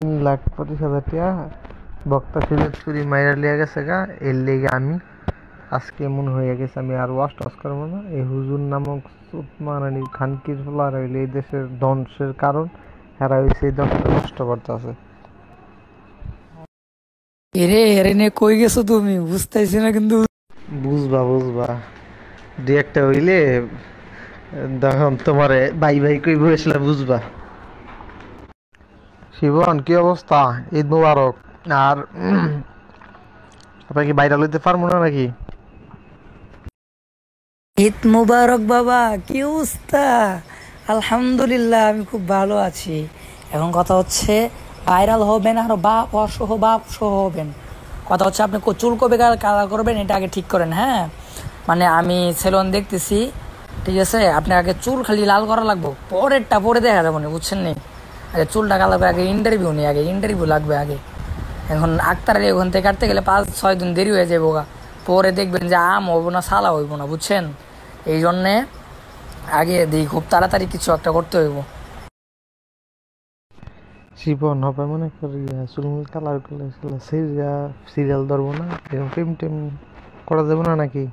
3,25,000 টাকা বক্তা সিলেট চুরি মাইরা লিয়া গেছে গা। এর লেগে আমি আজকে মনে হয়ে গেছে আমি আর ওয়াশ টস করবো না। এই হুজুর নামক সুতমারানি খানকির ফলার হইলে এই দেশের ধ্বংসের কারণ। হেরা হইছে এই দেশটা নষ্ট করতেছে। এরে এরে নে কই গেছো তুমি বুঝতেছি না কিন্তু। বুঝবা বুঝবা দুই একটা হইলে তখন তোমারে বাই বাই কই বসলে বুঝবা। শিবন কি অবস্থা? ঈদ মুবারক। আর আপনার কি বাইরে লইতে পারবো না নাকি? ঈদ মুবারক বাবা, কি অবস্থা? আলহামদুলিল্লাহ, আমি খুব ভালো আছি। এখন কথা হচ্ছে ভাইরাল হবেন আর বাপ সহ হবেন। কথা হচ্ছে আপনি চুল কবে কালার করবেন এটা আগে ঠিক করেন। হ্যাঁ, মানে আমি সেলুন দেখতেছি, ঠিক আছে? আপনি আগে চুল খালি লাল করা লাগবো, পরেরটা পরে দেখা যাবো না, বুঝছেন নি? আগে চুলটা কালাবে, আগে ইন্টারভিউ নেই, আগে ইন্টারভিউ লাগবে আগে। এখন আক্তারের ওখান থেকে কাটতে গেলে 5-6 দিন দেরি হয়ে যাবো গা। পরে দেখবেন যে আম হইব না সালা হইব না, বুঝছেন? এই জন্যে আগে দিই খুব তাড়াতাড়ি কিছু একটা করতে হইব। শিবন হবে মনে করি চুলমুল কালার করলে সিরিয়াল ধরবো না, এরকম প্রেম টেম করা যাবে না নাকি?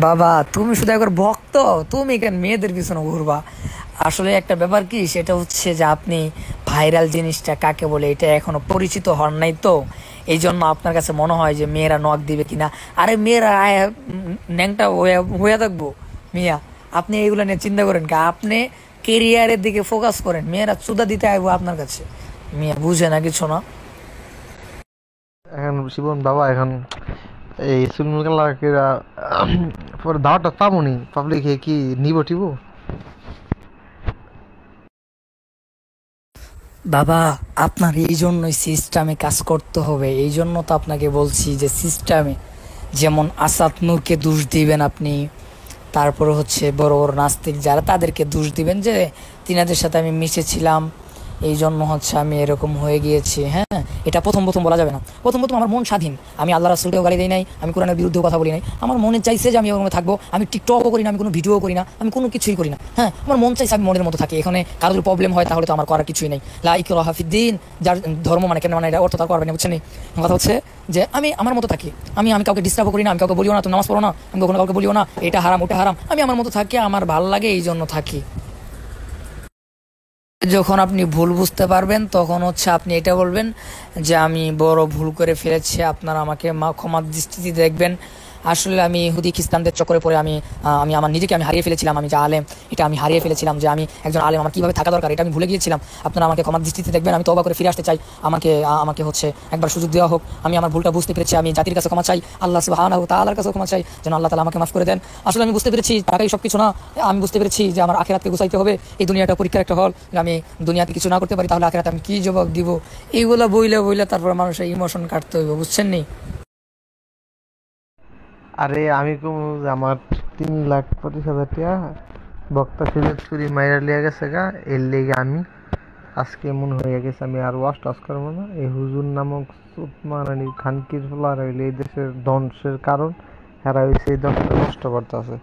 বাবা তুমি শুধু একবার ভক্ত, তুমি কেন মেয়েদের পিছনে ঘুরবা? আসলে একটা ব্যাপার কি, সেটা হচ্ছে যে আপনি ভাইরাল জিনিসটা কাকে বলে এটা এখনো পরিচিত হন নাই তো। এই জন্য আপনার কাছে মনে হয় যে মেয়েরা নক দিবে কিনা। আরে মেয়েরা ন্যাংটা হইয়া থাকবো মিয়া। আপনি এইগুলো নিয়ে চিন্তা করেন কি? আপনি কেরিয়ারের দিকে ফোকাস করেন, মেয়েরা চুদা দিতে আইবো আপনার কাছে। মিয়া বুঝে না কিছু না। এখন শিবন বাবা এখন এই চুলমুল কালার পরে দাওয়াটা পাবনি পাবলিকে কি নিব টিব? বাবা আপনার এই জন্যই সিস্টেমে কাজ করতে হবে। এই জন্য তো আপনাকে বলছি যে সিস্টেমে, যেমন আসাদ নূরকে দোষ দিবেন আপনি, তারপরে হচ্ছে বড় বড় নাস্তিক যারা তাদেরকে দোষ দিবেন যে তিনাদের সাথে আমি মিশেছিলাম, এই জন্য হচ্ছে আমি এরকম হয়ে গিয়েছি। হ্যাঁ, এটা প্রথম প্রথম বলা যাবে না। প্রথম প্রথম আমার মন স্বাধীন, আমি আল্লাহ রাসূলকেও গালি দেই নাই, আমি কোরআনের বিরুদ্ধেও কথা বলি নাই। আমার মনে চাইছে যে আমি ওখানে থাকবো, আমি টিকটকও করি না, আমি কোনো ভিডিও করি না, আমি কোনো কিছুই করি না। হ্যাঁ, আমার মন চাইছে আমি মনের মতো থাকি। এখানে কারো যদি প্রবলেম হয় তাহলে তো আমার করার কিছুই নেই। লা ইকরাহা ফিদ্দিন, যার ধর্ম মানে কেন মানে এটা অর্থ তার করবে না, বুঝছেন? কথা হচ্ছে যে আমি আমার মতো থাকি, আমি কাউকে ডিস্টার্বও করি না, আমি কাউকে বলিও না তুমি নামাজ পড়ো না, আমি কখনো কাউকে বলিও না এটা হারাম ওটা হারাম। আমি আমার মতো থাকি, আমার ভালো লাগে এই জন্য থাকি। যখন আপনি ভুল বুঝতে পারবেন তখন হচ্ছে আপনি এটা বলবেন যে আমি বড় ভুল করে ফেলেছি, আপনারা আমাকে ক্ষমার দৃষ্টিতে দেখবেন। আসলে আমি ইহুদি খ্রিস্টানদের চক্করে পড়ে আমি আমার নিজেকে আমি হারিয়ে ফেলেছিলাম। আমি যে আলেম এটা আমি হারিয়ে ফেলেছিলাম, যে আমি একজন আলেম আমার কীভাবে থাকা দরকার এটা আমি ভুলে গিয়েছিলাম। আপনারা আমাকে ক্ষমার দৃষ্টিতে দেখবেন, আমি তওবা করে ফিরে আসতে চাই। আমাকে হচ্ছে একবার সুযোগ দেওয়া হোক। আমি আমার ভুলটা বুঝতে পেরেছি, আমি জাতির কাছে ক্ষমা চাই, আল্লাহ সুবহানাহু ওয়া তাআলার কাছে ক্ষমা চাই, যেন আল্লাহ তাআলা আমাকে মাফ করে দেন। আসলে আমি বুঝতে পেরেছি টাকাই সব কিছু না। আমি বুঝতে পেরেছি যে আমার আখিরাতকে গুছাইতে হবে। এই দুনিয়াটা পরীক্ষার একটা হল, আমি দুনিয়াতে কিছু না করতে পারি তাহলে আখিরাতে আমি কি জবাব দিব? এইগুলা বইলে তারপর মানুষের ইমোশন কাটতে হইব, বুঝছেন নি? আরে আমি কম যে আমার 3,25,000 টাকা বক্তা সিলেট চুরি মাইরা লিয়া গেছে গা। এর লেগে আমি আজকে মনে হয়ে গেছে আমি আর ওয়াশ টস করবো না। এই হুজুর নামক সুতমারানি খানকির ফলার হইলে এই দেশের ধ্বংসের কারণ। হেরা হইছে এই দেশটা নষ্ট করতেছে।